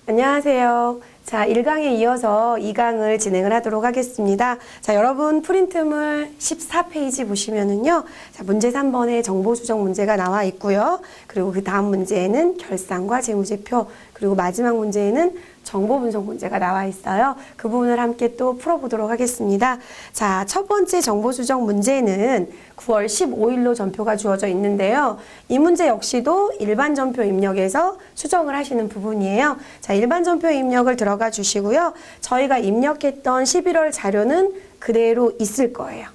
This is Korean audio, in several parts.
안녕하세요. 자, 1강에 이어서 2강을 진행을 하도록 하겠습니다. 자, 여러분 프린트물 14페이지 보시면은요. 자, 문제 3번에 정보 수정 문제가 나와 있고요. 그리고 그 다음 문제에는 결산과 재무제표, 그리고 마지막 문제에는 정보 분석 문제가 나와 있어요. 그 부분을 함께 또 풀어보도록 하겠습니다. 자, 첫 번째 정보 수정 문제는 9월 15일로 전표가 주어져 있는데요. 이 문제 역시도 일반 전표 입력에서 수정을 하시는 부분이에요. 자, 일반 전표 입력을 들어가 주시고요. 저희가 입력했던 11월 자료는 그대로 있을 거예요.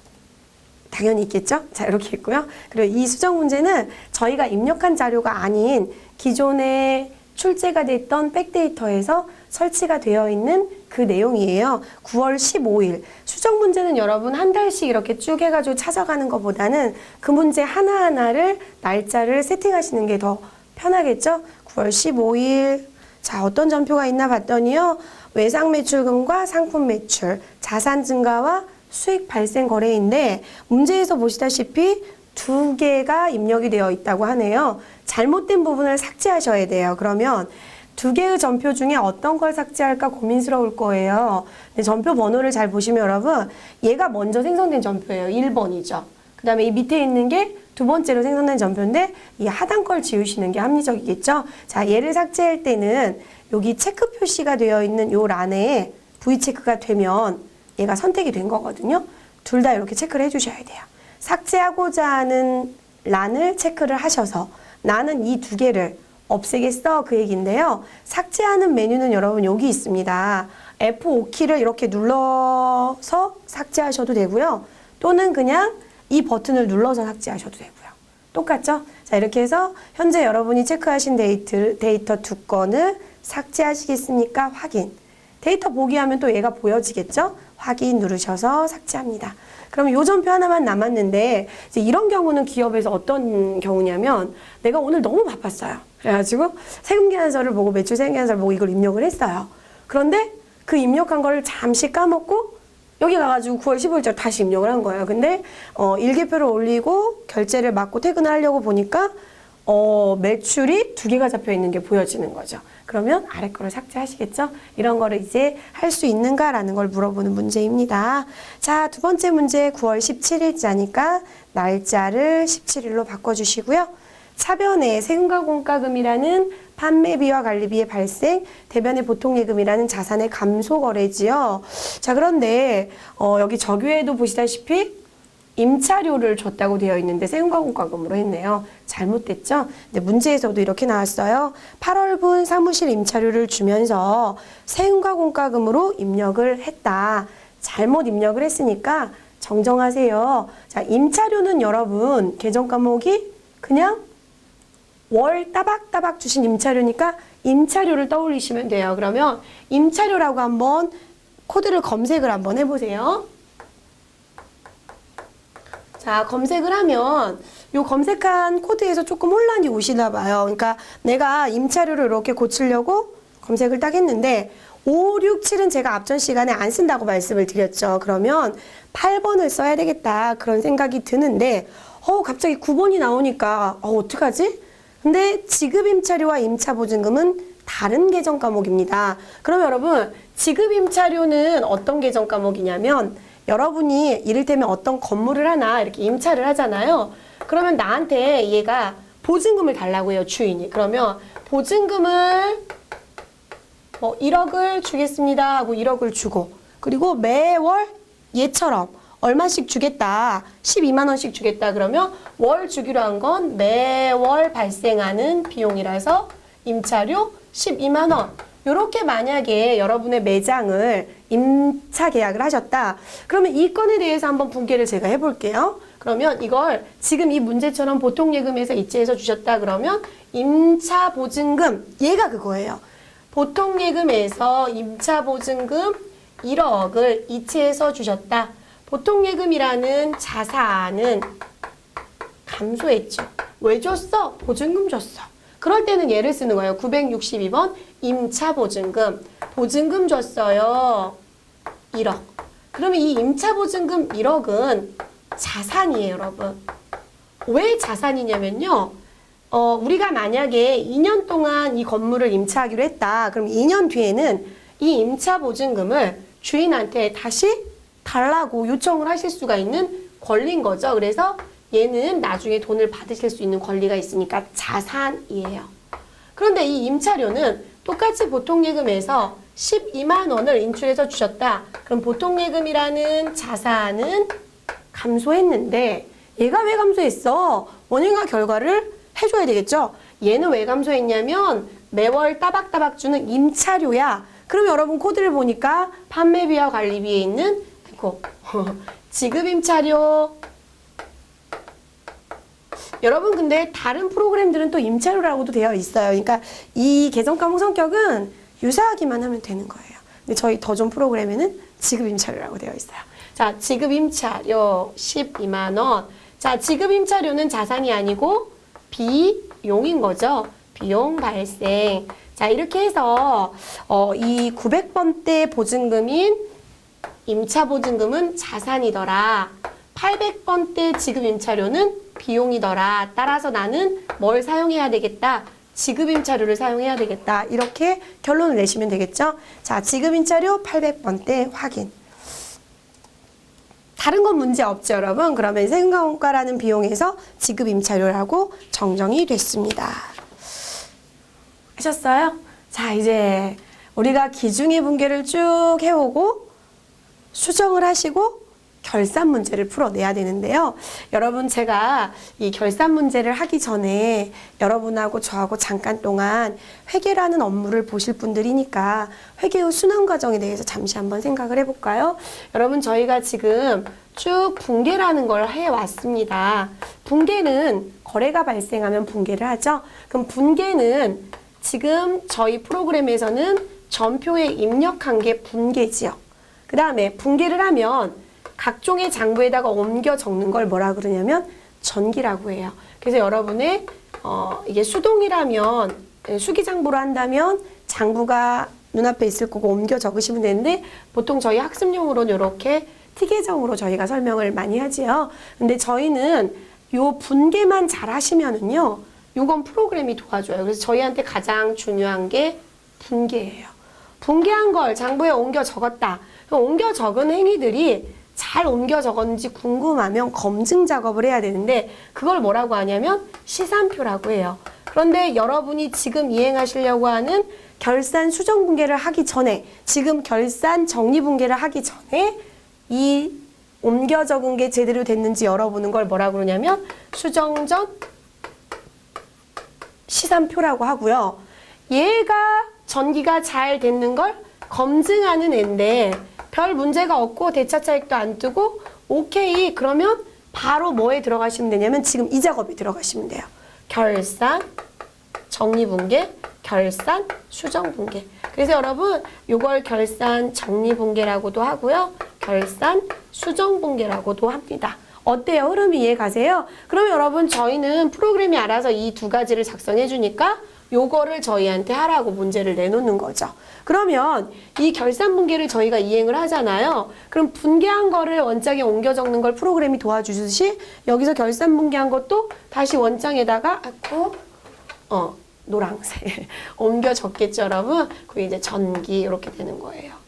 당연히 있겠죠? 자, 이렇게 있고요. 그리고 이 수정 문제는 저희가 입력한 자료가 아닌 기존에 출제가 됐던 백데이터에서 설치가 되어 있는 그 내용이에요. 9월 15일. 수정 문제는 여러분 한 달씩 이렇게 쭉 해가지고 찾아가는 것보다는 그 문제 하나하나를 날짜를 세팅하시는 게 더 편하겠죠? 9월 15일. 자, 어떤 전표가 있나 봤더니요. 외상 매출금과 상품 매출, 자산 증가와 수익 발생 거래인데 문제에서 보시다시피 두 개가 입력이 되어 있다고 하네요. 잘못된 부분을 삭제하셔야 돼요. 그러면 두 개의 전표 중에 어떤 걸 삭제할까 고민스러울 거예요. 근데 전표 번호를 잘 보시면 여러분, 얘가 먼저 생성된 전표예요. 1번이죠. 그 다음에 이 밑에 있는 게 두 번째로 생성된 전표인데 이 하단 걸 지우시는 게 합리적이겠죠. 자, 얘를 삭제할 때는 여기 체크 표시가 되어 있는 요 란에 V 체크가 되면 얘가 선택이 된 거거든요. 둘 다 이렇게 체크를 해주셔야 돼요. 삭제하고자 하는 란을 체크를 하셔서 나는 이 두 개를 없애겠어 그 얘기인데요. 삭제하는 메뉴는 여러분 여기 있습니다. F5키를 이렇게 눌러서 삭제하셔도 되고요. 또는 그냥 이 버튼을 눌러서 삭제하셔도 되고요. 똑같죠? 자, 이렇게 해서 현재 여러분이 체크하신 데이터 두 건을 삭제하시겠습니까? 확인. 데이터 보기 하면 또 얘가 보여지겠죠? 확인 누르셔서 삭제합니다. 그럼 요 전표 하나만 남았는데 이제 이런 경우는 기업에서 어떤 경우냐면 내가 오늘 너무 바빴어요. 그래가지고 세금 계산서를 보고 매출 세금 계산서를 보고 이걸 입력을 했어요. 그런데 그 입력한 거를 잠시 까먹고 여기 가가지고 9월 15일자로 다시 입력을 한 거예요. 근데 일개표를 올리고 결제를 받고 퇴근을 하려고 보니까 매출이 두 개가 잡혀 있는 게 보여지는 거죠. 그러면 아래 거를 삭제하시겠죠? 이런 거를 이제 할 수 있는가라는 걸 물어보는 문제입니다. 자, 두 번째 문제 9월 17일자니까 날짜를 17일로 바꿔주시고요. 차변에 세금과 공과금이라는 판매비와 관리비의 발생, 대변의 보통예금이라는 자산의 감소 거래지요. 자, 그런데 여기 적유에도 보시다시피 임차료를 줬다고 되어 있는데 세금과 공과금으로 했네요. 잘못됐죠? 근데 문제에서도 이렇게 나왔어요. 8월분 사무실 임차료를 주면서 세금과 공과금으로 입력을 했다. 잘못 입력을 했으니까 정정하세요. 자, 임차료는 여러분 계정 과목이 그냥 월 따박따박 주신 임차료니까 임차료를 떠올리시면 돼요. 그러면 임차료라고 한번 코드를 검색을 한번 해보세요. 자, 검색을 하면 요 검색한 코드에서 조금 혼란이 오시나 봐요. 그러니까 내가 임차료를 이렇게 고치려고 검색을 딱 했는데 5, 6, 7은 제가 앞전 시간에 안 쓴다고 말씀을 드렸죠. 그러면 8번을 써야 되겠다 그런 생각이 드는데 갑자기 9번이 나오니까 어떡하지? 근데 지급임차료와 임차보증금은 다른 계정 과목입니다. 그럼 여러분 지급임차료는 어떤 계정 과목이냐면 여러분이 이를테면 어떤 건물을 하나 이렇게 임차를 하잖아요. 그러면 나한테 얘가 보증금을 달라고 해요, 주인이. 그러면 보증금을 1억을 주겠습니다 하고 1억을 주고 그리고 매월 얘처럼 얼마씩 주겠다. 12만 원씩 주겠다. 그러면 월 주기로 한 건 매월 발생하는 비용이라서 임차료 12만 원. 요렇게 만약에 여러분의 매장을 임차 계약을 하셨다. 그러면 이 건에 대해서 한번 분개를 제가 해볼게요. 그러면 이걸 지금 이 문제처럼 보통예금에서 이체해서 주셨다. 그러면 임차보증금 얘가 그거예요. 보통예금에서 임차보증금 1억을 이체해서 주셨다. 보통예금이라는 자산은 감소했죠. 왜 줬어? 보증금 줬어. 그럴 때는 얘를 쓰는 거예요. 962번 임차보증금. 보증금 줬어요. 1억. 그러면 이 임차보증금 1억은 자산이에요, 여러분. 왜 자산이냐면요. 우리가 만약에 2년 동안 이 건물을 임차하기로 했다. 그럼 2년 뒤에는 이 임차 보증금을 주인한테 다시 달라고 요청을 하실 수가 있는 권리인 거죠. 그래서 얘는 나중에 돈을 받으실 수 있는 권리가 있으니까 자산이에요. 그런데 이 임차료는 똑같이 보통예금에서 12만 원을 인출해서 주셨다. 그럼 보통예금이라는 자산은 감소했는데 얘가 왜 감소했어? 원인과 결과를 해줘야 되겠죠? 얘는 왜 감소했냐면 매월 따박따박 주는 임차료야. 그럼 여러분 코드를 보니까 판매비와 관리비에 있는 지급 임차료. 여러분 근데 다른 프로그램들은 또 임차료라고도 되어 있어요. 그러니까 이 개정 과목 성격은 유사하기만 하면 되는 거예요. 근데 저희 더존 프로그램에는 지급 임차료라고 되어 있어요. 자, 지급 임차료 12만 원. 자, 지급 임차료는 자산이 아니고 비용인 거죠. 비용 발생. 자, 이렇게 해서 이 900번대 보증금인 임차 보증금은 자산이더라. 800번대 지급 임차료는 비용이더라. 따라서 나는 뭘 사용해야 되겠다? 지급 임차료를 사용해야 되겠다. 이렇게 결론을 내시면 되겠죠? 자, 지급 임차료 800번대 확인. 다른 건 문제 없죠, 여러분? 그러면 세금과라는 비용에서 지급 임차료라고 정정이 됐습니다. 하셨어요? 자, 이제 우리가 기중의 분계를 쭉 해오고 수정을 하시고 결산 문제를 풀어내야 되는데요. 여러분 제가 이 결산 문제를 하기 전에 여러분하고 저하고 잠깐 동안 회계라는 업무를 보실 분들이니까 회계 후 순환 과정에 대해서 잠시 한번 생각을 해볼까요? 여러분 저희가 지금 쭉 분계라는 걸 해왔습니다. 분계는 거래가 발생하면 분계를 하죠. 그럼 분계는 지금 저희 프로그램에서는 전표에 입력한 게 분계지요. 그 다음에 분계를 하면 각종의 장부에다가 옮겨 적는 걸 뭐라 그러냐면 전기라고 해요. 그래서 여러분의 이게 수동이라면 수기장부로 한다면 장부가 눈앞에 있을 거고 옮겨 적으시면 되는데 보통 저희 학습용으로는 이렇게 티계정으로 저희가 설명을 많이 하지요. 근데 저희는 요 분계만 잘 하시면은요, 요건 프로그램이 도와줘요. 그래서 저희한테 가장 중요한 게 분계예요. 분계한 걸 장부에 옮겨 적었다. 옮겨 적은 행위들이 잘 옮겨 적었는지 궁금하면 검증 작업을 해야 되는데 그걸 뭐라고 하냐면 시산표라고 해요. 그런데 여러분이 지금 이행하시려고 하는 결산 수정 분계를 하기 전에 지금 결산 정리 분계를 하기 전에 이 옮겨 적은 게 제대로 됐는지 열어보는 걸 뭐라고 그러냐면 수정 전 시산표라고 하고요. 얘가 전기가 잘 됐는 걸 검증하는 애인데 별 문제가 없고 대차 차익도 안 뜨고 오케이 그러면 바로 뭐에 들어가시면 되냐면 지금 이 작업에 들어가시면 돼요. 결산, 정리분계, 결산, 수정분계. 그래서 여러분 요걸 결산, 정리분계라고도 하고요. 결산, 수정분계라고도 합니다. 어때요? 흐름이 이해 가세요? 그럼 여러분 저희는 프로그램이 알아서 이 두 가지를 작성해 주니까 요거를 저희한테 하라고 문제를 내놓는 거죠. 그러면 이 결산 분계를 저희가 이행을 하잖아요. 그럼 분계한 거를 원장에 옮겨 적는 걸 프로그램이 도와주듯이 여기서 결산 분계한 것도 다시 원장에다가 노란색 옮겨 적겠죠, 여러분? 그게 이제 전기 이렇게 되는 거예요.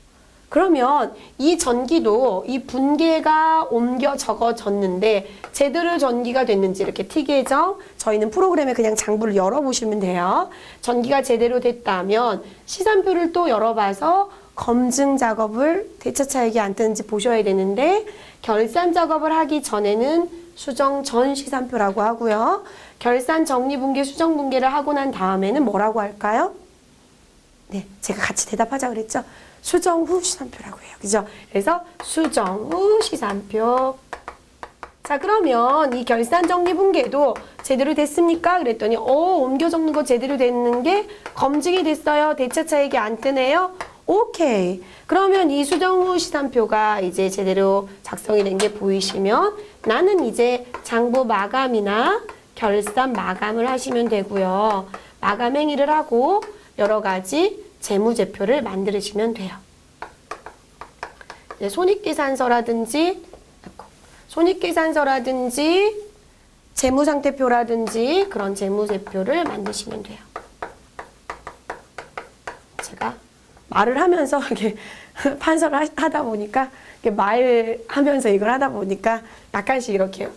그러면 이 전기도 이 분계가 옮겨 적어졌는데 제대로 전기가 됐는지 이렇게 T계정 저희는 프로그램에 그냥 장부를 열어보시면 돼요. 전기가 제대로 됐다면 시산표를 또 열어봐서 검증 작업을 대차 차익이 안 뜨는지 보셔야 되는데 결산 작업을 하기 전에는 수정 전 시산표라고 하고요. 결산 정리분계 수정분계를 하고 난 다음에는 뭐라고 할까요? 네, 제가 같이 대답하자 그랬죠? 수정 후 시산표라고 해요. 그죠? 그래서 수정 후 시산표. 자, 그러면 이 결산 정리 분계도 제대로 됐습니까? 그랬더니 옮겨 적는 거 제대로 됐는 게 검증이 됐어요. 대차 차익이 안 뜨네요. 오케이. 그러면 이 수정 후 시산표가 이제 제대로 작성이 된 게 보이시면 나는 이제 장부 마감이나 결산 마감을 하시면 되고요. 마감 행위를 하고 여러 가지 재무제표를 만드시면 돼요. 손익계산서라든지 재무상태표라든지 그런 재무제표를 만드시면 돼요. 제가 말을 하면서 이렇게 판서를 하다 보니까 말하면서 이걸 하다 보니까 약간씩 이렇게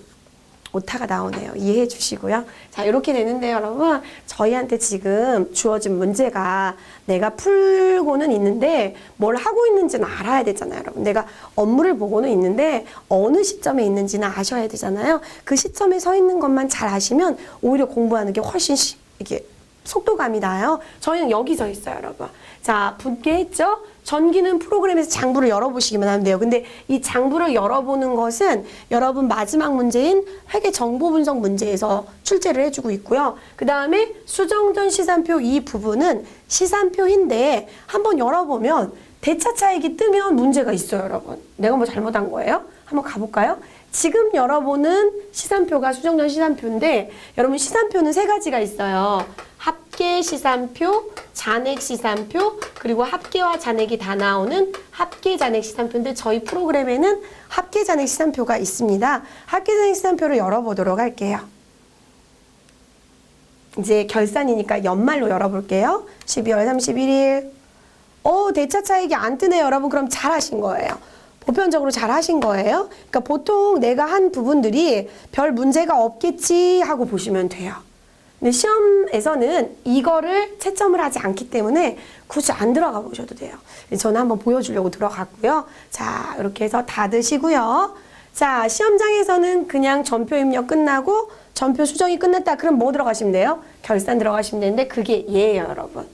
오타가 나오네요. 이해해 주시고요. 자, 이렇게 되는데 여러분, 저희한테 지금 주어진 문제가 내가 풀고는 있는데 뭘 하고 있는지는 알아야 되잖아요. 여러분, 내가 업무를 보고는 있는데 어느 시점에 있는지는 아셔야 되잖아요. 그 시점에 서 있는 것만 잘 아시면 오히려 공부하는 게 훨씬 이게 속도감이 나요. 저희는 여기 서 있어요, 여러분. 자, 분개했죠? 전기는 프로그램에서 장부를 열어보시기만 하면 돼요. 근데 이 장부를 열어보는 것은 여러분 마지막 문제인 회계 정보 분석 문제에서 출제를 해주고 있고요. 그 다음에 수정전 시산표 이 부분은 시산표인데 한번 열어보면 대차 차익이 뜨면 문제가 있어요, 여러분. 내가 뭐 잘못한 거예요? 한번 가볼까요? 지금 열어보는 시산표가 수정전 시산표인데 여러분 시산표는 세 가지가 있어요. 합계 시산표, 잔액 시산표, 그리고 합계와 잔액이 다 나오는 합계 잔액 시산표인데 저희 프로그램에는 합계 잔액 시산표가 있습니다. 합계 잔액 시산표를 열어보도록 할게요. 이제 결산이니까 연말로 열어볼게요. 12월 31일. 대차 차익이 안 뜨네요, 여러분. 그럼 잘하신 거예요. 보편적으로 잘 하신 거예요. 그러니까 보통 내가 한 부분들이 별 문제가 없겠지 하고 보시면 돼요. 근데 시험에서는 이거를 채점을 하지 않기 때문에 굳이 안 들어가 보셔도 돼요. 저는 한번 보여주려고 들어갔고요. 자, 이렇게 해서 닫으시고요. 자, 시험장에서는 그냥 전표 입력 끝나고 전표 수정이 끝났다. 그럼 뭐 들어가시면 돼요? 결산 들어가시면 되는데 그게 얘예요, 여러분.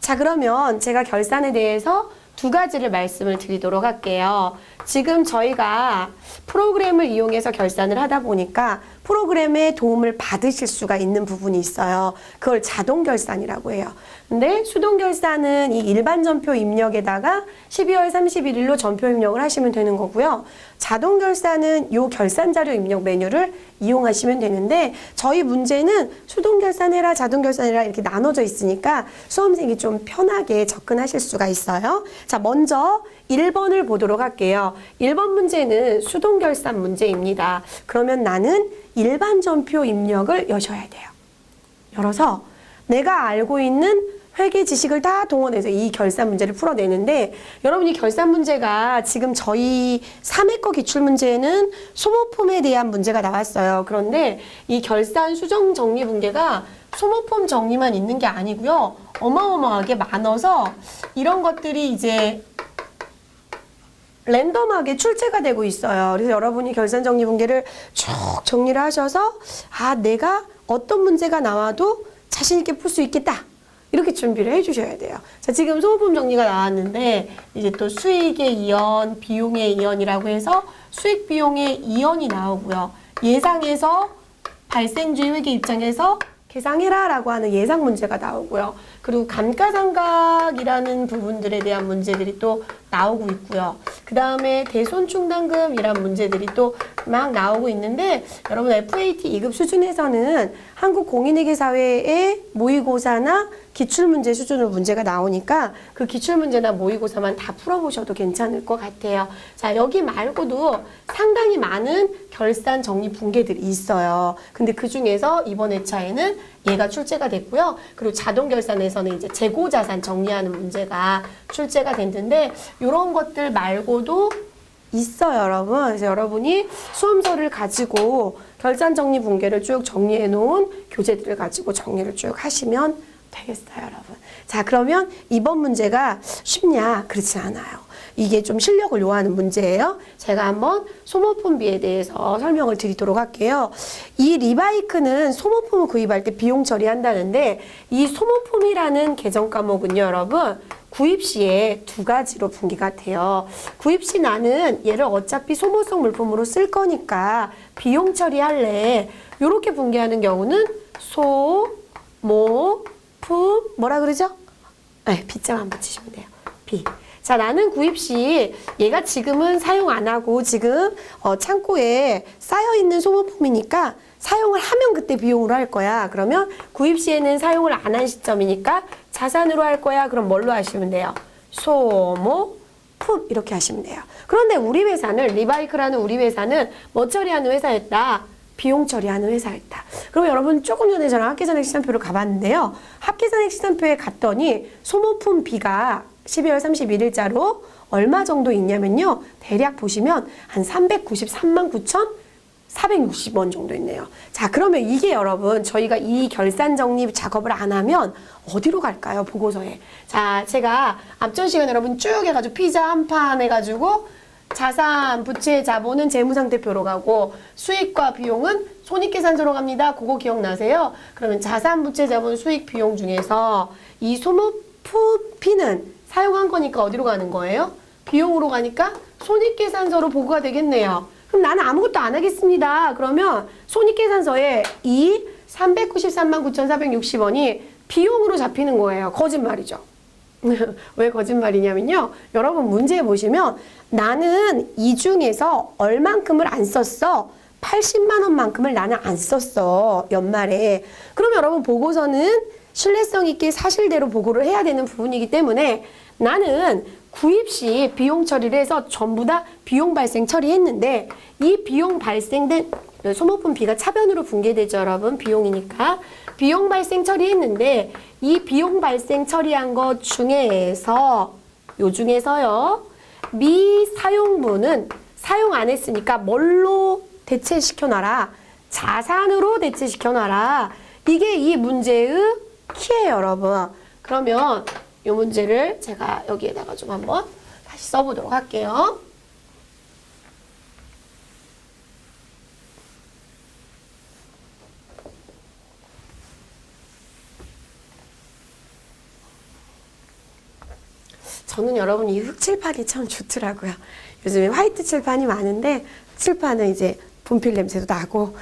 자, 그러면 제가 결산에 대해서 두 가지를 말씀을 드리도록 할게요. 지금 저희가 프로그램을 이용해서 결산을 하다 보니까 프로그램의 도움을 받으실 수가 있는 부분이 있어요. 그걸 자동 결산이라고 해요. 근데 수동 결산은 이 일반 전표 입력에다가 12월 31일로 전표 입력을 하시면 되는 거고요. 자동 결산은 요 결산 자료 입력 메뉴를 이용하시면 되는데 저희 문제는 수동 결산해라, 자동 결산해라 이렇게 나눠져 있으니까 수험생이 좀 편하게 접근하실 수가 있어요. 자, 먼저 1번을 보도록 할게요. 1번 문제는 수동 결산 문제입니다. 그러면 나는 일반 전표 입력을 여셔야 돼요. 열어서 내가 알고 있는 회계 지식을 다 동원해서 이 결산 문제를 풀어내는데 여러분이 결산 문제가 지금 저희 3회 거 기출문제에는 소모품에 대한 문제가 나왔어요. 그런데 이 결산 수정 정리 분계가 소모품 정리만 있는 게 아니고요. 어마어마하게 많아서 이런 것들이 이제 랜덤하게 출제가 되고 있어요. 그래서 여러분이 결산 정리 분계를 쭉 정리를 하셔서 내가 어떤 문제가 나와도 자신 있게 풀 수 있겠다. 이렇게 준비를 해주셔야 돼요. 자, 지금 소모품 정리가 나왔는데 이제 또 수익의 이연, 비용의 이연이라고 해서 수익 비용의 이연이 나오고요. 예상에서 발생주의 회계 입장에서 계상해라 라고 하는 예상 문제가 나오고요. 그리고 감가상각이라는 부분들에 대한 문제들이 또 나오고 있고요. 그 다음에 대손충당금이란 문제들이 또 막 나오고 있는데 여러분 FAT 2급 수준에서는 한국공인회계사회의 모의고사나 기출문제 수준으로 문제가 나오니까 그 기출문제나 모의고사만 다 풀어보셔도 괜찮을 것 같아요. 자, 여기 말고도 상당히 많은 결산 정리 분계들이 있어요. 근데 그 중에서 이번 회차에는 얘가 출제가 됐고요. 그리고 자동 결산에서는 이제 재고자산 정리하는 문제가 출제가 됐는데 이런 것들 말고도 있어요, 여러분. 그래서 여러분이 수험서를 가지고 결산 정리 분계를 쭉 정리해 놓은 교재들을 가지고 정리를 쭉 하시면 되겠어요, 여러분. 자, 그러면 이번 문제가 쉽냐? 그렇지 않아요. 이게 좀 실력을 요하는 문제예요. 제가 한번 소모품비에 대해서 설명을 드리도록 할게요. 이 리바이크는 소모품을 구입할 때 비용 처리한다는데 이 소모품이라는 계정 과목은요, 여러분. 구입 시에 두 가지로 분기가 돼요. 구입 시 나는 얘를 어차피 소모성 물품으로 쓸 거니까 비용 처리할래. 이렇게 분기하는 경우는 소, 모, 품, 뭐라 그러죠? 네, B자만 붙이시면 돼요. B. 자, 나는 구입 시 얘가 지금은 사용 안 하고 지금 창고에 쌓여있는 소모품이니까 사용을 하면 그때 비용으로 할 거야. 그러면 구입 시에는 사용을 안 한 시점이니까 자산으로 할 거야. 그럼 뭘로 하시면 돼요? 소모, 품 이렇게 하시면 돼요. 그런데 우리 회사는 리바이크라는 우리 회사는 뭐 처리하는 회사였다? 비용 처리하는 회사였다. 그럼 여러분 조금 전에 저랑 합계산액 시산표를 가봤는데요. 합계산액 시산표에 갔더니 소모품 B가 12월 31일자로 얼마 정도 있냐면요. 대략 보시면 한 393만 9,460원 정도 있네요. 자, 그러면 이게 여러분 저희가 이 결산 정리 작업을 안 하면 어디로 갈까요? 보고서에. 자, 제가 앞전 시간에 여러분 쭉 해가지고 피자 한 판 해가지고 자산, 부채, 자본은 재무상태표로 가고 수익과 비용은 손익계산서로 갑니다. 그거 기억나세요? 그러면 자산, 부채, 자본, 수익, 비용 중에서 이 소모품 P는 사용한 거니까 어디로 가는 거예요? 비용으로 가니까 손익계산서로 보고가 되겠네요. 그럼 나는 아무것도 안 하겠습니다. 그러면 손익계산서에 이 393만 9,460원이 비용으로 잡히는 거예요. 거짓말이죠. 왜 거짓말이냐면요. 여러분 문제에 보시면 나는 이 중에서 얼만큼을 안 썼어. 80만 원만큼을 나는 안 썼어. 연말에. 그러면 여러분 보고서는 신뢰성 있게 사실대로 보고를 해야 되는 부분이기 때문에 나는 구입 시 비용 처리를 해서 전부 다 비용 발생 처리했는데 이 비용 발생된 소모품 B가 차변으로 분계되죠, 여러분. 비용이니까. 비용 발생 처리했는데 이 비용 발생 처리한 것 중에서 요 중에서요. 미사용분은 사용 안 했으니까 뭘로 대체시켜놔라? 자산으로 대체시켜놔라. 이게 이 문제의 키예요, 여러분. 그러면 이 문제를 제가 여기에다가 좀 한번 다시 써보도록 할게요. 저는 여러분 이 흑칠판이 참 좋더라고요. 요즘에 화이트 칠판이 많은데 칠판은 이제 분필 냄새도 나고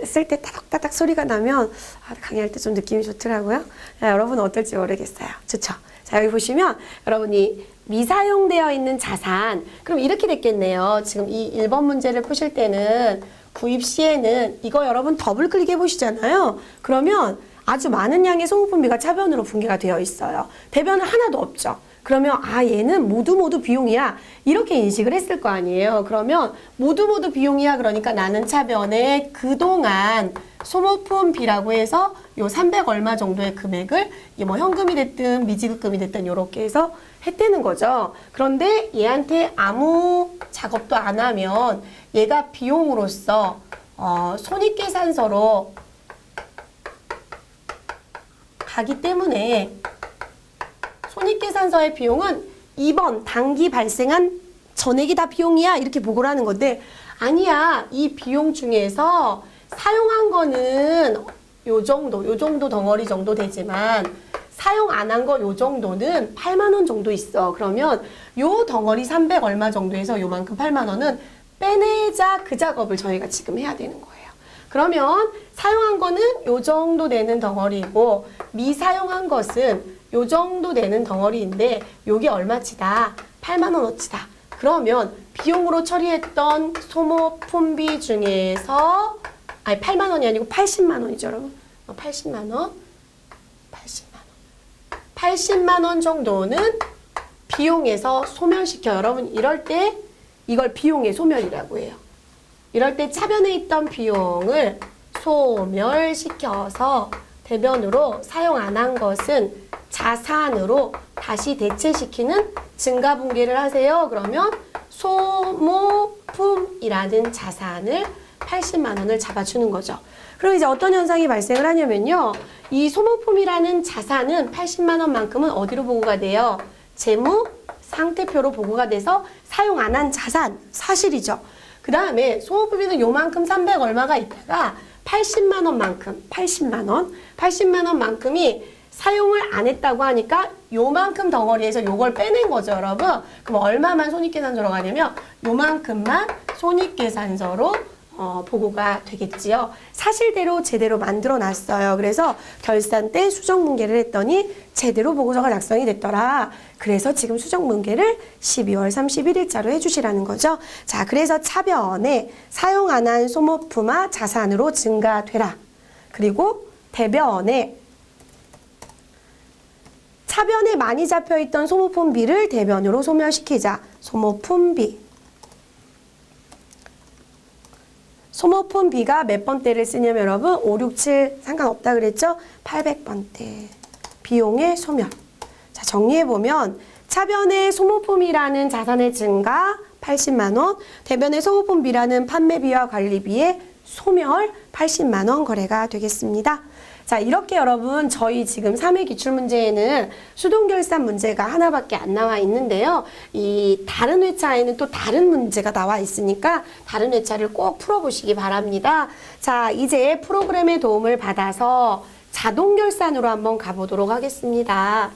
쓸 때 따닥따닥 소리가 나면 강의할 때 좀 느낌이 좋더라고요. 여러분 어떨지 모르겠어요. 좋죠? 자, 여기 보시면 여러분이 미사용되어 있는 자산, 그럼 이렇게 됐겠네요. 지금 이 1번 문제를 푸실 때는 구입 시에는 이거 여러분 더블 클릭해 보시잖아요. 그러면 아주 많은 양의 소모품비가 차변으로 분계가 되어 있어요. 대변은 하나도 없죠. 그러면 얘는 모두 비용이야 이렇게 인식을 했을 거 아니에요. 그러면 모두 비용이야 그러니까 나는 차변에 그동안 소모품 B라고 해서 요 300 얼마 정도의 금액을 이게 뭐 현금이 됐든 미지급금이 됐든 요렇게 해서 했다는 거죠. 그런데 얘한테 아무 작업도 안 하면 얘가 비용으로서 손익계산서로 가기 때문에 손익계산서의 비용은 2번 당기 발생한 전액이 다 비용이야 이렇게 보고를 하는 건데 아니야. 이 비용 중에서 사용한 거는 요 정도 덩어리 정도 되지만 사용 안 한 거 요 정도는 8만 원 정도 있어. 그러면 요 덩어리 300 얼마 정도에서 요만큼 8만 원은 빼내자 그 작업을 저희가 지금 해야 되는 거예요. 그러면 사용한 거는 요 정도 되는 덩어리이고 미사용한 것은 요 정도 되는 덩어리인데 요게 얼마치다? 8만 원어치다. 그러면 비용으로 처리했던 소모품비 중에서 8만 원이 아니고 80만 원이죠, 여러분. 80만 원. 80만 원 정도는 비용에서 소멸시켜. 여러분 이럴 때 이걸 비용의 소멸이라고 해요. 이럴 때 차변에 있던 비용을 소멸시켜서 대변으로 사용 안 한 것은 자산으로 다시 대체시키는 증가분계를 하세요. 그러면 소모품이라는 자산을 80만 원을 잡아주는 거죠. 그럼 이제 어떤 현상이 발생을 하냐면요. 이 소모품이라는 자산은 80만 원만큼은 어디로 보고가 돼요? 재무 상태표로 보고가 돼서 사용 안 한 자산, 사실이죠. 그 다음에 소모품비는 요만큼 300 얼마가 있다가 80만 원만큼, 80만 원만큼이 사용을 안 했다고 하니까 요만큼 덩어리에서 요걸 빼낸 거죠, 여러분. 그럼 얼마만 손익계산서로 가냐면 요만큼만 손익계산서로 보고가 되겠지요. 사실대로 제대로 만들어 놨어요. 그래서 결산 때 수정분계를 했더니 제대로 보고서가 작성이 됐더라. 그래서 지금 수정분계를 12월 31일자로 해주시라는 거죠. 자, 그래서 차변에 사용 안 한 소모품화 자산으로 증가되라. 그리고 대변에 차변에 많이 잡혀있던 소모품비를 대변으로 소멸시키자. 소모품비. 소모품 B가 몇 번대를 쓰냐면 여러분 5, 6, 7 상관없다 그랬죠? 800번대. 비용의 소멸. 자, 정리해보면 차변의 소모품이라는 자산의 증가 80만 원, 대변의 소모품 B라는 판매비와 관리비의 소멸 80만 원 거래가 되겠습니다. 자, 이렇게 여러분 저희 지금 3회 기출문제에는 수동결산 문제가 하나밖에 안 나와 있는데요. 이 다른 회차에는 또 다른 문제가 나와 있으니까 다른 회차를 꼭 풀어보시기 바랍니다. 자, 이제 프로그램의 도움을 받아서 자동결산으로 한번 가보도록 하겠습니다.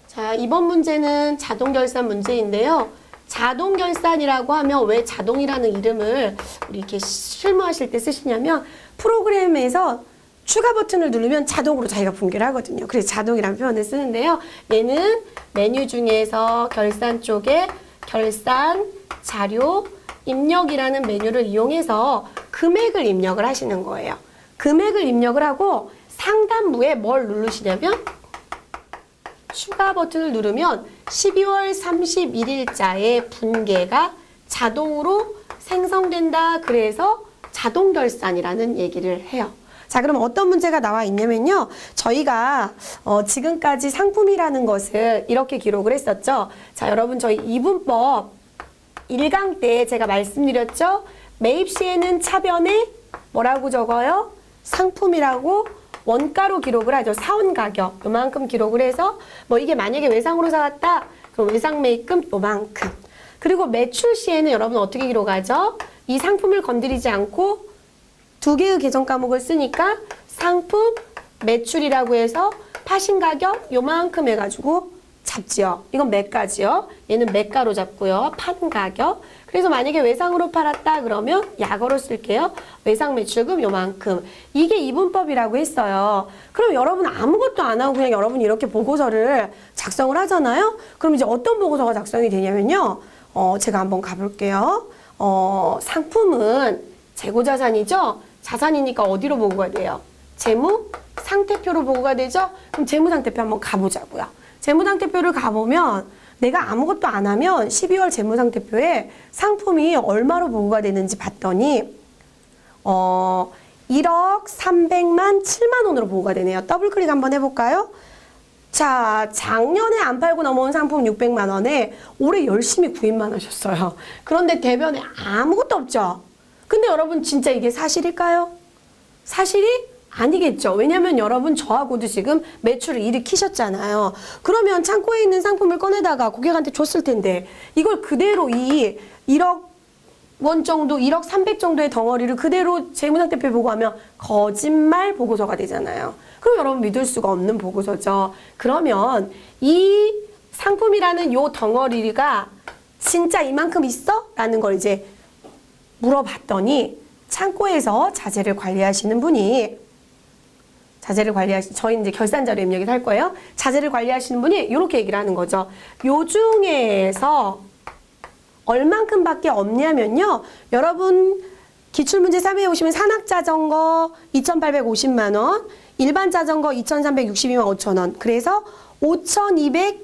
자, 이번 문제는 자동결산 문제인데요. 자동결산이라고 하면 왜 자동이라는 이름을 우리 이렇게 실무하실 때 쓰시냐면 프로그램에서 추가 버튼을 누르면 자동으로 자기가 분괴를 하거든요. 그래서 자동이라는 표현을 쓰는데요. 얘는 메뉴 중에서 결산 쪽에 결산, 자료, 입력이라는 메뉴를 이용해서 금액을 입력을 하시는 거예요. 금액을 입력을 하고 상단부에 뭘 누르시냐면 추가 버튼을 누르면 12월 31일자의 분계가 자동으로 생성된다. 그래서 자동결산이라는 얘기를 해요. 자, 그럼 어떤 문제가 나와 있냐면요. 저희가 지금까지 상품이라는 것을 이렇게 기록을 했었죠. 자, 여러분 저희 이분법 1강 때 제가 말씀드렸죠. 매입 시에는 차변에 뭐라고 적어요? 상품이라고 원가로 기록을 하죠. 사온 가격 요만큼 기록을 해서 뭐 이게 만약에 외상으로 사왔다. 그럼 외상 매입금 요만큼. 그리고 매출 시에는 여러분 어떻게 기록하죠? 이 상품을 건드리지 않고 두 개의 계정 과목을 쓰니까 상품 매출이라고 해서 파신 가격 요만큼 해가지고 잡지요. 이건 매가지요. 얘는 매가로 잡고요. 판 가격. 그래서 만약에 외상으로 팔았다 그러면 약어로 쓸게요. 외상 매출금 요만큼. 이게 이분법이라고 했어요. 그럼 여러분 아무것도 안 하고 그냥 여러분 이렇게 보고서를 작성을 하잖아요. 그럼 이제 어떤 보고서가 작성이 되냐면요. 제가 한번 가볼게요. 상품은 재고자산이죠. 자산이니까 어디로 보고가 돼요? 재무 상태표로 보고가 되죠. 그럼 재무상태표 한번 가보자고요. 재무상태표를 가보면 내가 아무것도 안 하면 12월 재무상태표에 상품이 얼마로 보고가 되는지 봤더니 1억 300만 7만 원으로 보고가 되네요. 더블클릭 한번 해볼까요? 자, 작년에 안 팔고 넘어온 상품 600만 원에 올해 열심히 구입만 하셨어요. 그런데 대변에 아무것도 없죠? 근데 여러분 진짜 이게 사실일까요? 사실이 아니겠죠. 왜냐면 여러분 저하고도 지금 매출을 일으키셨잖아요. 그러면 창고에 있는 상품을 꺼내다가 고객한테 줬을 텐데 이걸 그대로 이 1억 원 정도, 1억 300 정도의 덩어리를 그대로 재무상태표에 보고하면 거짓말 보고서가 되잖아요. 그럼 여러분 믿을 수가 없는 보고서죠. 그러면 이 상품이라는 요 덩어리가 진짜 이만큼 있어? 라는 걸 이제 물어봤더니 창고에서 자재를 관리하시는 분이 저희 이제 결산 자료 입력에서 할 거예요. 자재를 관리하시는 분이 이렇게 얘기를 하는 거죠. 요 중에서 얼만큼밖에 없냐면요. 여러분 기출문제 3에 오시면 산악자전거 2,850만 원, 일반 자전거 2,362만 5천 원. 그래서 5,212만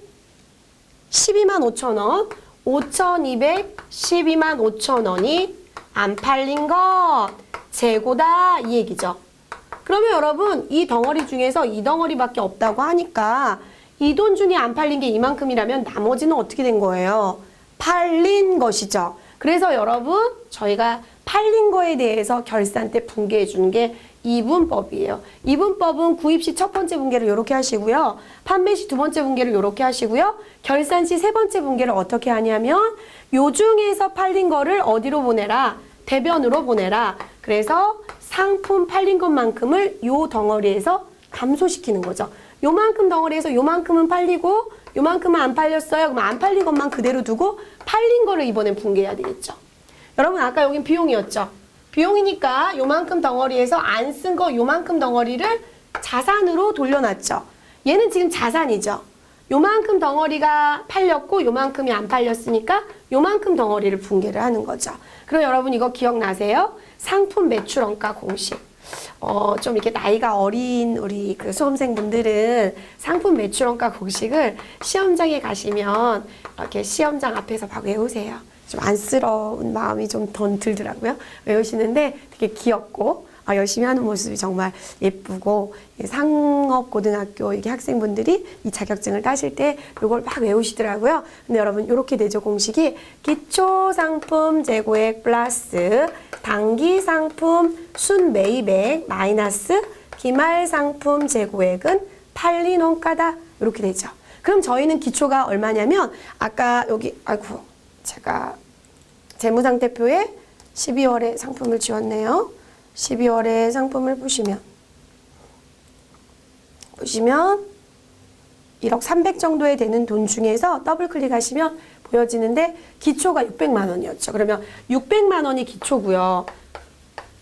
5천 원, 5,212만 5천 원이 안 팔린 것 재고다 이 얘기죠. 그러면 여러분 이 덩어리 중에서 이 덩어리밖에 없다고 하니까 이 돈 중에 안 팔린 게 이만큼이라면 나머지는 어떻게 된 거예요? 팔린 것이죠. 그래서 여러분 저희가 팔린 거에 대해서 결산 때 분개해 주는 게 이분법이에요. 이분법은 구입 시 첫 번째 분개를 이렇게 하시고요. 판매 시 두 번째 분개를 이렇게 하시고요. 결산 시 세 번째 분개를 어떻게 하냐면 요 중에서 팔린 거를 어디로 보내라? 대변으로 보내라. 그래서 상품 팔린 것만큼을 요 덩어리에서 감소시키는 거죠. 요만큼 덩어리에서 요만큼은 팔리고 요만큼은 안 팔렸어요. 그럼 안 팔린 것만 그대로 두고 팔린 거를 이번엔 분개해야 되겠죠. 여러분 아까 여긴 비용이었죠. 비용이니까 요만큼 덩어리에서 안 쓴 거 요만큼 덩어리를 자산으로 돌려놨죠. 얘는 지금 자산이죠. 요만큼 덩어리가 팔렸고 요만큼이 안 팔렸으니까 요만큼 덩어리를 분개를 하는 거죠. 그럼 여러분 이거 기억나세요? 상품 매출 원가 공식. 좀 이렇게 나이가 어린 우리 그 수험생분들은 상품 매출원가 공식을 시험장에 가시면 이렇게 시험장 앞에서 막 외우세요. 좀 안쓰러운 마음이 좀 더 들더라고요. 외우시는데 되게 귀엽고 열심히 하는 모습이 정말 예쁘고 상업고등학교 이게 학생분들이 이 자격증을 따실 때 이걸 막 외우시더라고요. 근데 여러분 이렇게 되죠. 공식이 기초상품 재고액 플러스 단기상품 순매입액 마이너스 기말상품 재고액은 팔린 원가다. 이렇게 되죠. 그럼 저희는 기초가 얼마냐면 아까 여기 제가 재무상태표에 12월에 상품을 지웠네요. 12월에 상품을 보시면 1억 300 정도에 되는 돈 중에서 더블 클릭하시면 보여지는데 기초가 600만 원이었죠. 그러면 600만 원이 기초고요.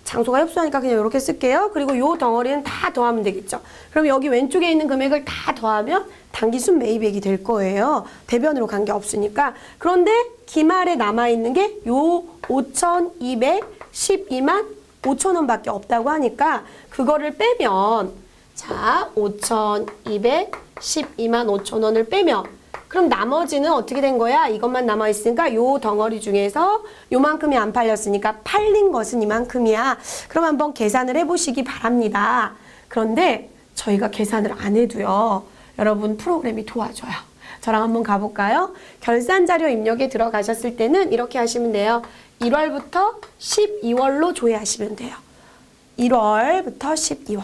장소가 협소하니까 그냥 이렇게 쓸게요. 그리고 요 덩어리는 다 더하면 되겠죠. 그럼 여기 왼쪽에 있는 금액을 다 더하면 단기순 매입액이 될 거예요. 대변으로 간 게 없으니까. 그런데 기말에 남아있는 게 요 5,212만 5천 원밖에 없다고 하니까 그거를 빼면 자 5,212만 5천 원을 빼면 그럼 나머지는 어떻게 된 거야? 이것만 남아있으니까 요 덩어리 중에서 요만큼이 안 팔렸으니까 팔린 것은 이만큼이야. 그럼 한번 계산을 해보시기 바랍니다. 그런데 저희가 계산을 안 해도요. 여러분 프로그램이 도와줘요. 저랑 한번 가볼까요? 결산자료 입력에 들어가셨을 때는 이렇게 하시면 돼요. 1월부터 12월로 조회하시면 돼요. 1월부터 12월.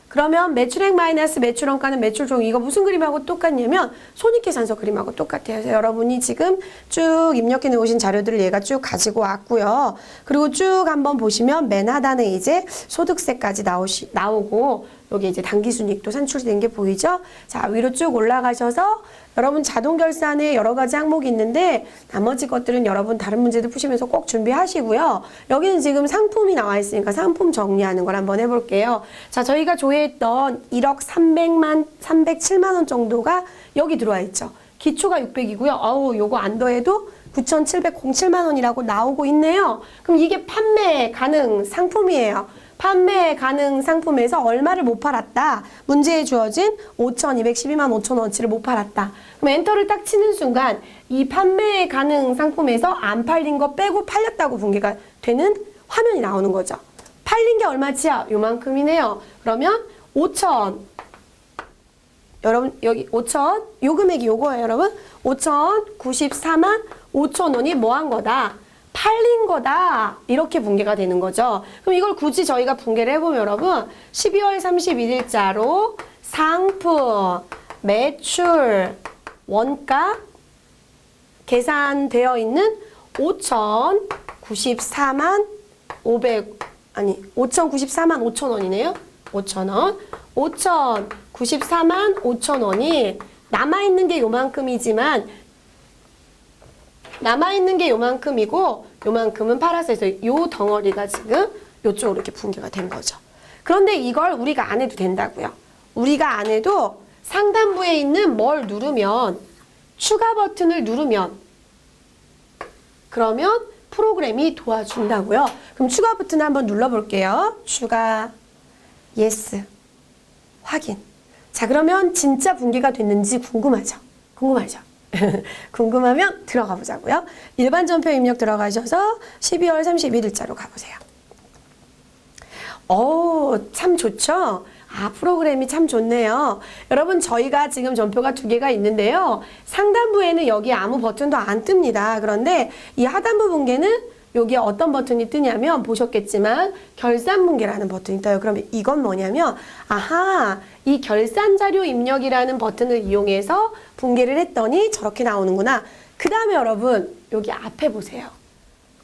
그러면 매출액 마이너스 매출원가는 매출종 이거 무슨 그림하고 똑같냐면 손익계산서 그림하고 똑같아요. 그래서 여러분이 지금 쭉 입력해 놓으신 자료들을 얘가 쭉 가지고 왔고요. 그리고 쭉 한번 보시면 맨 하단에 이제 소득세까지 나오고 여기 이제 당기순이익도 산출된 게 보이죠? 자, 위로 쭉 올라가셔서 여러분 자동결산에 여러 가지 항목이 있는데 나머지 것들은 여러분 다른 문제들 푸시면서 꼭 준비하시고요. 여기는 지금 상품이 나와 있으니까 상품 정리하는 걸 한번 해볼게요. 자, 저희가 조회했던 1억 307만 원 정도가 여기 들어와 있죠. 기초가 600이고요. 요거 안 더해도 9,707만 원이라고 나오고 있네요. 그럼 이게 판매 가능 상품이에요. 판매 가능 상품에서 얼마를 못 팔았다. 문제에 주어진 5,212만 5천 원어치를 못 팔았다. 그럼 엔터를 딱 치는 순간 이 판매 가능 상품에서 안 팔린 거 빼고 팔렸다고 분개가 되는 화면이 나오는 거죠. 팔린 게 얼마치야? 요만큼이네요. 그러면 5천. 여러분 여기 5천. 요 금액이 요거예요, 여러분. 5,094만 5천 원이 뭐 한 거다? 팔린 거다. 이렇게 분개가 되는 거죠. 그럼 이걸 굳이 저희가 분개를 해보면 여러분 12월 31일자로 상품, 매출, 원가 계산되어 있는 5,094만 5천 원이네요. 5천 원. 5,094만 5천 원이 남아있는 게 요만큼이지만 남아있는 게 요만큼이고 요만큼은 팔아서 해서 요 덩어리가 지금 요쪽으로 이렇게 분개가 된 거죠. 그런데 이걸 우리가 안 해도 된다고요. 우리가 안 해도 상단부에 있는 뭘 누르면 추가 버튼을 누르면 그러면 프로그램이 도와준다고요. 그럼 추가 버튼 한번 눌러볼게요. 추가 예스 확인. 자, 그러면 진짜 분개가 됐는지 궁금하죠? 궁금하면 들어가 보자고요. 일반 전표 입력 들어가셔서 12월 31일자로 가보세요. 참 좋죠? 프로그램이 참 좋네요. 여러분 저희가 지금 전표가 2개가 있는데요. 상단부에는 여기 아무 버튼도 안 뜹니다. 그런데 이 하단부 분개는 여기에 어떤 버튼이 뜨냐면 보셨겠지만 결산분개라는 버튼이 떠요. 그러면 이건 뭐냐면 이 결산자료 입력이라는 버튼을 이용해서 분개를 했더니 저렇게 나오는구나. 그 다음에 여러분 여기 앞에 보세요.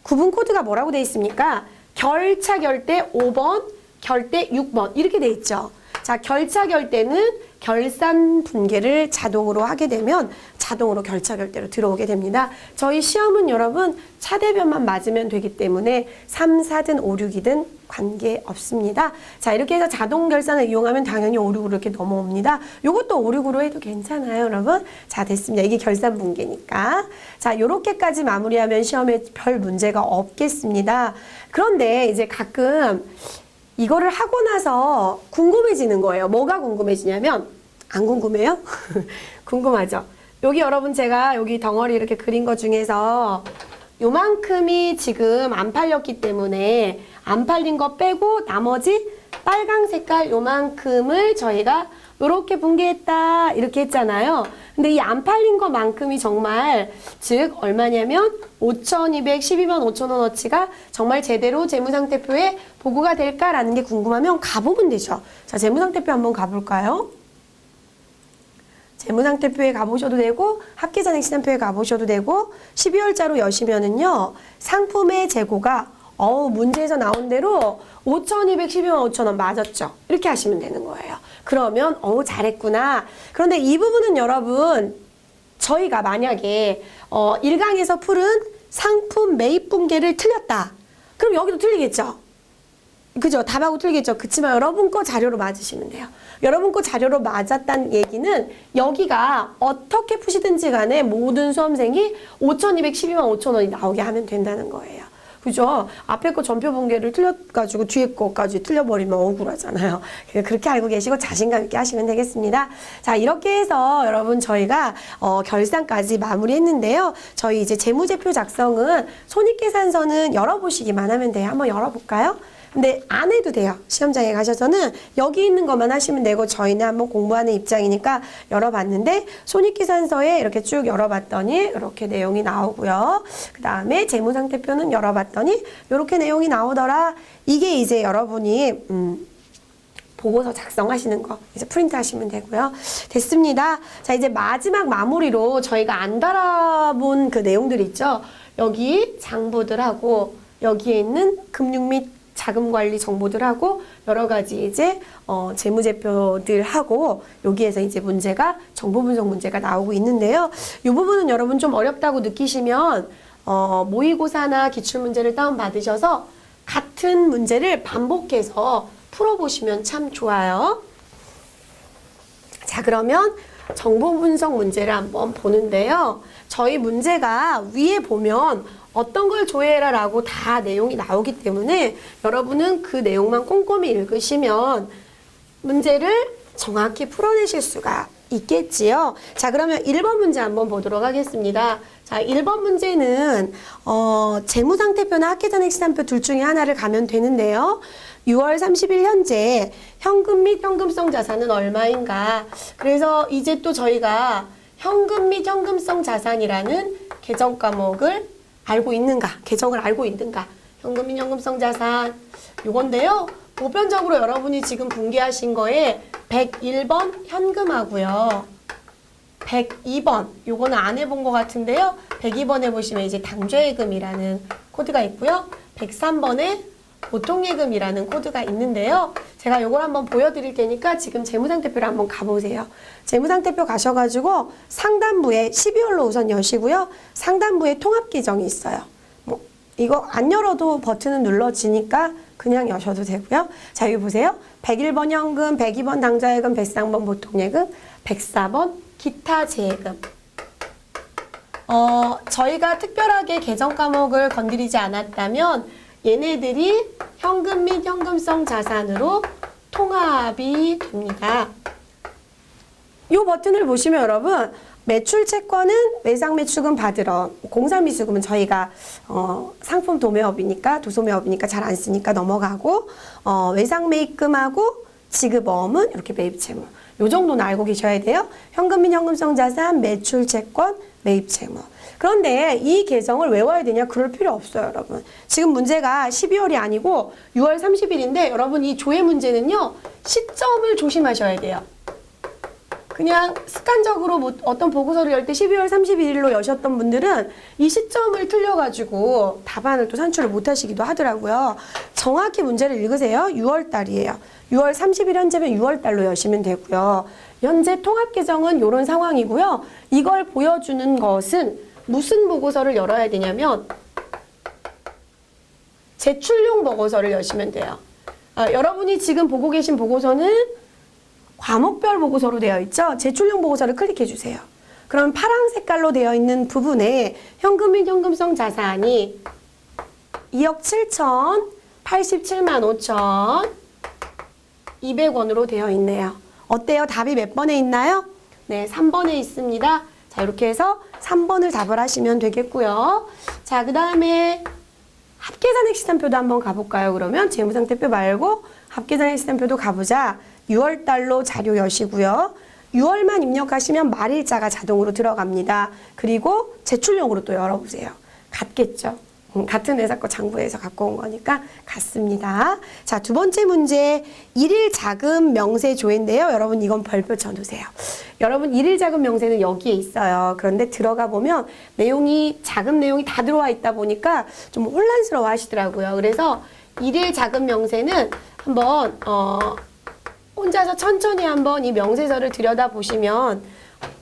구분 코드가 뭐라고 돼 있습니까? 결차 결대 5번, 결대 6번 이렇게 돼 있죠. 자, 결차 결대는 결산 분개를 자동으로 하게 되면 자동으로 결차 결대로 들어오게 됩니다. 저희 시험은 여러분 차대변만 맞으면 되기 때문에 3, 4든 5, 6이든 관계없습니다. 자, 이렇게 해서 자동 결산을 이용하면 당연히 5, 6으로 이렇게 넘어옵니다. 요것도 5, 6으로 해도 괜찮아요, 여러분. 자, 됐습니다. 이게 결산 분개니까. 자, 요렇게까지 마무리하면 시험에 별 문제가 없겠습니다. 그런데 이제 가끔 이거를 하고 나서 궁금해지는 거예요. 뭐가 궁금해지냐면, 안 궁금해요? 궁금하죠? 여기 여러분 제가 여기 덩어리 이렇게 그린 것 중에서 요만큼이 지금 안 팔렸기 때문에 안 팔린 거 빼고 나머지 빨강 색깔 요만큼을 저희가 이렇게 분개했다 이렇게 했잖아요. 근데 이 안 팔린 것만큼이 정말 즉 얼마냐면 5,212만 5천원어치가 정말 제대로 재무상태표에 보고가 될까라는 게 궁금하면 가보면 되죠. 자, 재무상태표 한번 가볼까요? 재무상태표에 가보셔도 되고 합계잔액시장표에 가보셔도 되고 12월자로 여시면은요 상품의 재고가 문제에서 나온 대로 5,212만 5천원 맞았죠. 이렇게 하시면 되는 거예요. 그러면 잘했구나. 그런데 이 부분은 여러분 저희가 만약에 1강에서 풀은 상품 매입 분계를 틀렸다. 그럼 여기도 틀리겠죠. 그죠? 답하고 틀리겠죠. 그치만 여러분 거 자료로 맞으시면 돼요. 여러분 거 자료로 맞았다는 얘기는 여기가 어떻게 푸시든지 간에 모든 수험생이 5,212만 5천원이 나오게 하면 된다는 거예요. 그죠? 앞에 거 전표 분계를 틀려가지고 뒤에 거까지 틀려버리면 억울하잖아요. 그렇게 알고 계시고 자신감 있게 하시면 되겠습니다. 자, 이렇게 해서 여러분 저희가 결산까지 마무리했는데요. 저희 이제 재무제표 작성은 손익계산서는 열어보시기만 하면 돼요. 한번 열어볼까요? 근데 안 해도 돼요. 시험장에 가셔서는 여기 있는 것만 하시면 되고 저희는 한번 공부하는 입장이니까 열어봤는데 손익계산서에 이렇게 쭉 열어봤더니 이렇게 내용이 나오고요. 그 다음에 재무상태표는 열어봤더니 이렇게 내용이 나오더라. 이게 이제 여러분이 보고서 작성하시는 거 이제 프린트 하시면 되고요. 됐습니다. 자, 이제 마지막 마무리로 저희가 안 달아본 그 내용들 있죠. 여기 장부들하고 여기에 있는 금융 및 자금관리 정보들하고 여러 가지 이제 재무제표들하고 여기에서 이제 문제가 정보 분석 문제가 나오고 있는데요. 이 부분은 여러분 좀 어렵다고 느끼시면 모의고사나 기출문제를 다운받으셔서 같은 문제를 반복해서 풀어보시면 참 좋아요. 자, 그러면 정보 분석 문제를 한번 보는데요. 저희 문제가 위에 보면 어떤 걸 조회해라 라고 다 내용이 나오기 때문에 여러분은 그 내용만 꼼꼼히 읽으시면 문제를 정확히 풀어내실 수가 있겠지요. 자, 그러면 1번 문제 한번 보도록 하겠습니다. 자, 1번 문제는 재무상태표나 합계잔액시장표 둘 중에 하나를 가면 되는데요. 6월 30일 현재 현금 및 현금성 자산은 얼마인가? 그래서 이제 또 저희가 현금 및 현금성 자산이라는 계정 과목을 알고 있는가? 계정을 알고 있는가? 현금 및 현금성 자산 요건데요. 보편적으로 여러분이 지금 분개하신 거에 101번 현금하고요. 102번 요거는 안 해본 것 같은데요. 102번에 보시면 이제 당좌예금이라는 코드가 있고요. 103번에 보통예금이라는 코드가 있는데요. 제가 요걸 한번 보여드릴 테니까 지금 재무상태표를 한번 가보세요. 재무상태표 가셔가지고 상단부에 12월로 우선 여시고요. 상단부에 통합계정이 있어요. 뭐 이거 안 열어도 버튼은 눌러지니까 그냥 여셔도 되고요. 자, 여기 보세요. 101번 현금, 102번 당좌예금, 103번 보통예금, 104번 기타 재예금. 저희가 특별하게 계정 과목을 건드리지 않았다면 얘네들이 현금 및 현금성 자산으로 통합이 됩니다. 이 버튼을 보시면 여러분 매출 채권은 외상 매출금 받으러, 공사미수금은 저희가 상품 도매업이니까 도소매업이니까 잘 안 쓰니까 넘어가고 외상 매입금하고 지급어음은 이렇게 매입채무. 요 정도는 알고 계셔야 돼요. 현금 및 현금성 자산, 매출 채권, 매입채무. 그런데 이 계정을 외워야 되냐? 그럴 필요 없어요, 여러분. 지금 문제가 12월이 아니고 6월 30일인데 여러분 이 조회 문제는요. 시점을 조심하셔야 돼요. 그냥 습관적으로 어떤 보고서를 열 때 12월 31일로 여셨던 분들은 이 시점을 틀려가지고 답안을 또 산출을 못 하시기도 하더라고요. 정확히 문제를 읽으세요. 6월 달이에요. 6월 30일 현재면 6월 달로 여시면 되고요. 현재 통합계정은 이런 상황이고요. 이걸 보여주는 것은 무슨 보고서를 열어야 되냐면 제출용 보고서를 여시면 돼요. 여러분이 지금 보고 계신 보고서는 과목별 보고서로 되어 있죠. 제출용 보고서를 클릭해 주세요. 그럼 파란 색깔로 되어 있는 부분에 현금 및 현금성 자산이 2억 7천 87만 5천 200원으로 되어 있네요. 어때요? 답이 몇 번에 있나요? 네, 3번에 있습니다. 자, 이렇게 해서 3번을 답을 하시면 되겠고요. 자, 그 다음에 합계산액 시간표도 한번 가볼까요? 그러면 재무상태표 말고 합계산액 시간표도 가보자. 6월달로 자료 여시고요. 6월만 입력하시면 말일자가 자동으로 들어갑니다. 그리고 제출용으로 또 열어보세요. 같겠죠? 같은 회사 거 장부에서 갖고 온 거니까 같습니다. 자, 두 번째 문제, 일일 자금 명세 조회인데요. 여러분 이건 별표 쳐놓으세요. 여러분 일일 자금 명세는 여기에 있어요. 그런데 들어가 보면 자금 내용이 다 들어와 있다 보니까 좀 혼란스러워 하시더라고요. 그래서 일일 자금 명세는 한번 혼자서 천천히 한번 이 명세서를 들여다보시면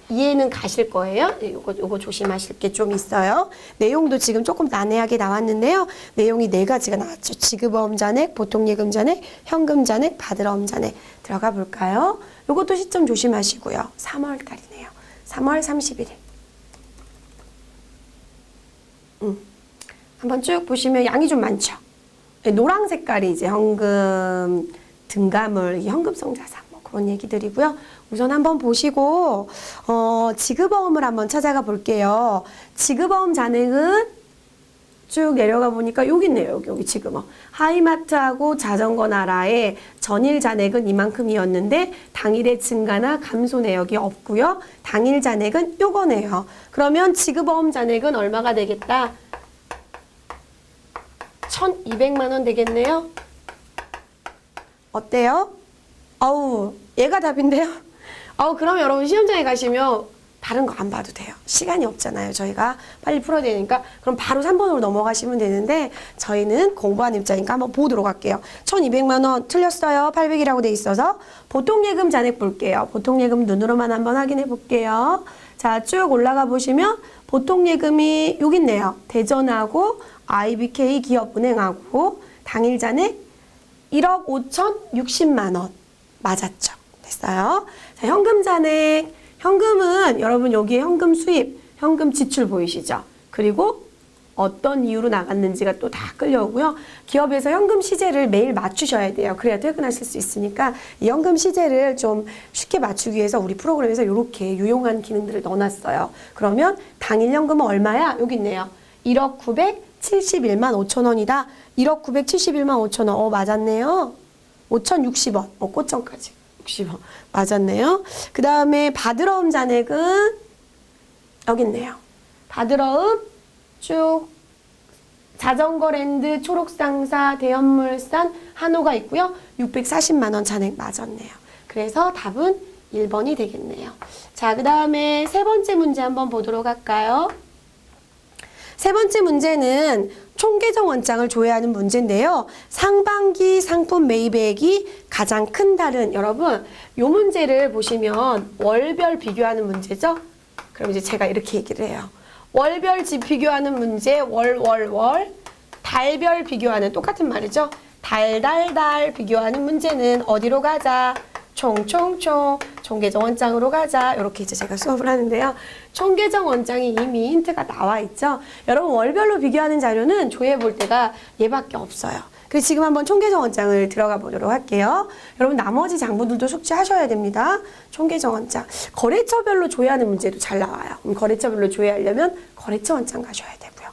이해는 가실 거예요. 요거 조심하실 게 좀 있어요. 내용도 지금 조금 난해하게 나왔는데요. 내용이 4가지가 나왔죠. 지급어음 잔액, 보통예금 잔액, 현금 잔액, 받을어음 잔액. 들어가 볼까요? 요것도 시점 조심하시고요. 3월 달이네요. 3월 31일. 한번 쭉 보시면 양이 좀 많죠. 노랑 색깔이 이제 현금 등가물, 현금성 자산 뭐 그런 얘기들이고요. 우선 한번 보시고 지급어음을 한번 찾아가 볼게요. 지급어음 잔액은 쭉 내려가 보니까 여기 있네요. 여기 지급어음. 하이마트하고 자전거 나라의 전일 잔액은 이만큼이었는데 당일의 증가나 감소 내역이 없고요. 당일 잔액은 요거네요. 그러면 지급어음 잔액은 얼마가 되겠다? 1,200만 원 되겠네요. 어때요? 얘가 답인데요? 그럼 여러분 시험장에 가시면 다른 거 안 봐도 돼요. 시간이 없잖아요. 저희가 빨리 풀어야 되니까. 그럼 바로 3번으로 넘어가시면 되는데 저희는 공부하는 입장이니까 한번 보도록 할게요. 1,200만 원 틀렸어요. 800이라고 돼 있어서. 보통예금 잔액 볼게요. 보통예금 눈으로만 한번 확인해 볼게요. 자, 쭉 올라가 보시면 보통예금이 여기 있네요. 대전하고 IBK 기업은행하고 당일 잔액 1억 5,060만 원. 맞았죠? 됐어요. 자, 현금 잔액. 현금은 여러분 여기에 현금 수입, 현금 지출 보이시죠? 그리고 어떤 이유로 나갔는지가 또 다 끌려오고요. 기업에서 현금 시제를 매일 맞추셔야 돼요. 그래야 퇴근하실 수 있으니까 이 현금 시제를 좀 쉽게 맞추기 위해서 우리 프로그램에서 이렇게 유용한 기능들을 넣어놨어요. 그러면 당일 현금은 얼마야? 여기 있네요. 1억 971만 5천 원이다. 1억 971만 5천 원. 맞았네요. 5,060원. 꽃점까지. 60원. 맞았네요. 그 다음에 받을어음 잔액은 여기 있네요. 받을어음 쭉 자전거랜드, 초록상사, 대형물산, 한호가 있고요. 640만 원 잔액 맞았네요. 그래서 답은 1번이 되겠네요. 자, 그 다음에 세 번째 문제 한번 보도록 할까요? 세 번째 문제는 총계정 원장을 조회하는 문제인데요. 상반기 상품 매입액이 가장 큰 달은 여러분 이 문제를 보시면 월별 비교하는 문제죠. 그럼 이제 제가 이렇게 얘기를 해요. 월별 비교하는 문제 월, 달별 비교하는 똑같은 말이죠. 달 비교하는 문제는 어디로 가자? 총계정 원장으로 가자. 이렇게 이제 제가 수업을 하는데요. 총계정 원장이 이미 힌트가 나와 있죠. 여러분 월별로 비교하는 자료는 조회해 볼 때가 얘밖에 없어요. 그래서 지금 한번 총계정 원장을 들어가 보도록 할게요. 여러분 나머지 장부들도 숙지하셔야 됩니다. 총계정 원장. 거래처별로 조회하는 문제도 잘 나와요. 거래처별로 조회하려면 거래처 원장 가셔야 되고요.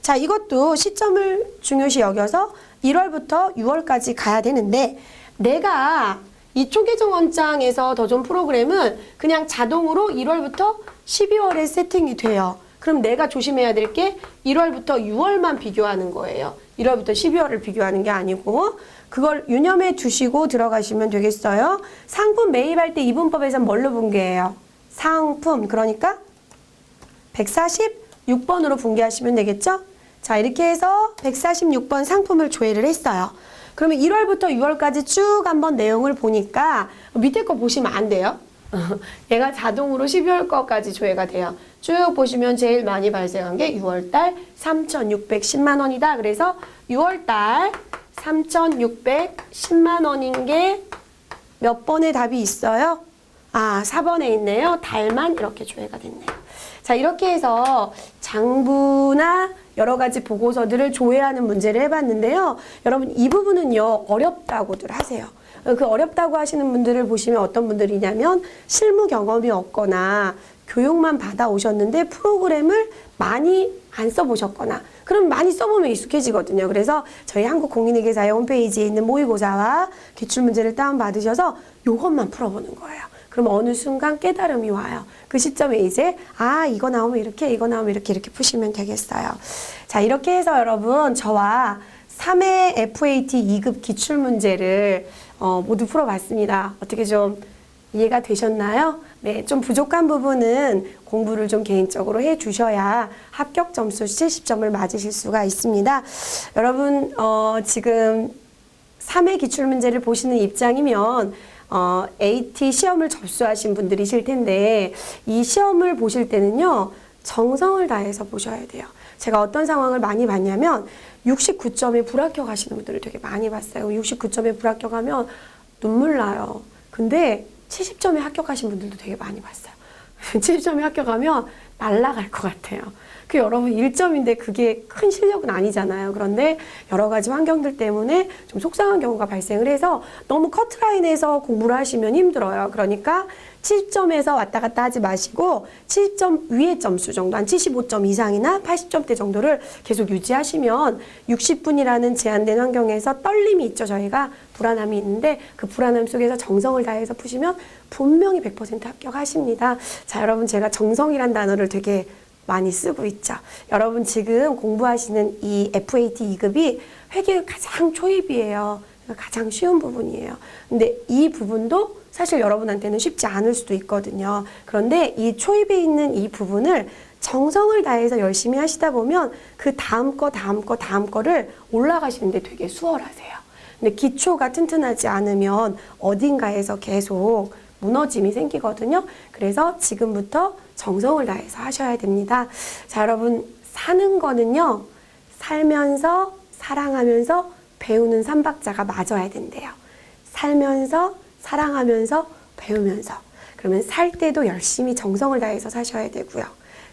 자, 이것도 시점을 중요시 여겨서 1월부터 6월까지 가야 되는데 내가 이 총계정 원장에서 더 좋은 프로그램은 그냥 자동으로 1월부터 12월에 세팅이 돼요. 그럼 내가 조심해야 될 게 1월부터 6월만 비교하는 거예요. 1월부터 12월을 비교하는 게 아니고 그걸 유념해 두시고 들어가시면 되겠어요. 상품 매입할 때 이분법에서 뭘로 분개해요? 상품. 그러니까 146번으로 분개하시면 되겠죠? 자, 이렇게 해서 146번 상품을 조회를 했어요. 그러면 1월부터 6월까지 쭉 한번 내용을 보니까 밑에 거 보시면 안 돼요. 얘가 자동으로 12월 거까지 조회가 돼요. 쭉 보시면 제일 많이 발생한 게 6월달 3,610만 원이다. 그래서 6월달 3,610만 원인 게 몇 번의 답이 있어요? 4번에 있네요. 달만 이렇게 조회가 됐네요. 자, 이렇게 해서 장부나 여러 가지 보고서들을 조회하는 문제를 해봤는데요. 여러분 이 부분은요 어렵다고들 하세요. 그 어렵다고 하시는 분들을 보시면 어떤 분들이냐면 실무 경험이 없거나 교육만 받아오셨는데 프로그램을 많이 안 써보셨거나 그럼 많이 써보면 익숙해지거든요. 그래서 저희 한국공인회계사의 홈페이지에 있는 모의고사와 기출문제를 다운받으셔서 이것만 풀어보는 거예요. 그럼 어느 순간 깨달음이 와요. 그 시점에 이제 이거 나오면 이렇게 이거 나오면 이렇게 푸시면 되겠어요. 자, 이렇게 해서 여러분 저와 3회 FAT 2급 기출문제를 모두 풀어봤습니다. 어떻게 좀 이해가 되셨나요? 네, 좀 부족한 부분은 공부를 좀 개인적으로 해 주셔야 합격 점수 70점을 맞으실 수가 있습니다. 여러분, 지금 3회 기출문제를 보시는 입장이면 AT 시험을 접수하신 분들이실 텐데 이 시험을 보실 때는요, 정성을 다해서 보셔야 돼요. 제가 어떤 상황을 많이 봤냐면 69점에 불합격하시는 분들을 되게 많이 봤어요. 69점에 불합격하면 눈물 나요. 근데 70점에 합격하신 분들도 되게 많이 봤어요. 70점에 합격하면 날아갈 것 같아요. 그 여러분 1점인데 그게 큰 실력은 아니잖아요. 그런데 여러 가지 환경들 때문에 좀 속상한 경우가 발생을 해서 너무 커트라인에서 공부를 하시면 힘들어요. 그러니까 70점에서 왔다 갔다 하지 마시고 70점 위의 점수 정도, 한 75점 이상이나 80점대 정도를 계속 유지하시면 60분이라는 제한된 환경에서 떨림이 있죠. 저희가 불안함이 있는데 그 불안함 속에서 정성을 다해서 푸시면 분명히 100% 합격하십니다. 자, 여러분 제가 정성이란 단어를 되게 많이 쓰고 있죠. 여러분 지금 공부하시는 이 FAT 2급이 회계의 가장 초입이에요. 가장 쉬운 부분이에요. 근데 이 부분도 사실 여러분한테는 쉽지 않을 수도 있거든요. 그런데 이 초입에 있는 이 부분을 정성을 다해서 열심히 하시다 보면 그 다음 거를 올라가시는데 되게 수월하세요. 근데 기초가 튼튼하지 않으면 어딘가에서 계속 무너짐이 생기거든요. 그래서 지금부터 정성을 다해서 하셔야 됩니다. 자, 여러분 사는 거는요, 살면서 사랑하면서 배우는 삼박자가 맞아야 된대요. 살면서 사랑하면서 배우면서. 그러면 살 때도 열심히 정성을 다해서 사셔야 되고요.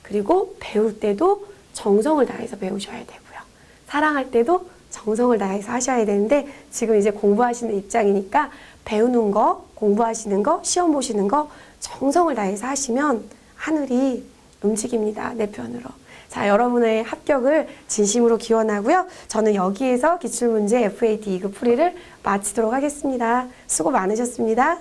그리고 배울 때도 정성을 다해서 배우셔야 되고요. 사랑할 때도 정성을 다해서 하셔야 되는데 지금 이제 공부하시는 입장이니까 배우는 거, 공부하시는 거, 시험 보시는 거 정성을 다해서 하시면 하늘이 움직입니다. 내 편으로. 자, 여러분의 합격을 진심으로 기원하고요. 저는 여기에서 기출문제 FAT 2급 풀이를 마치도록 하겠습니다. 수고 많으셨습니다.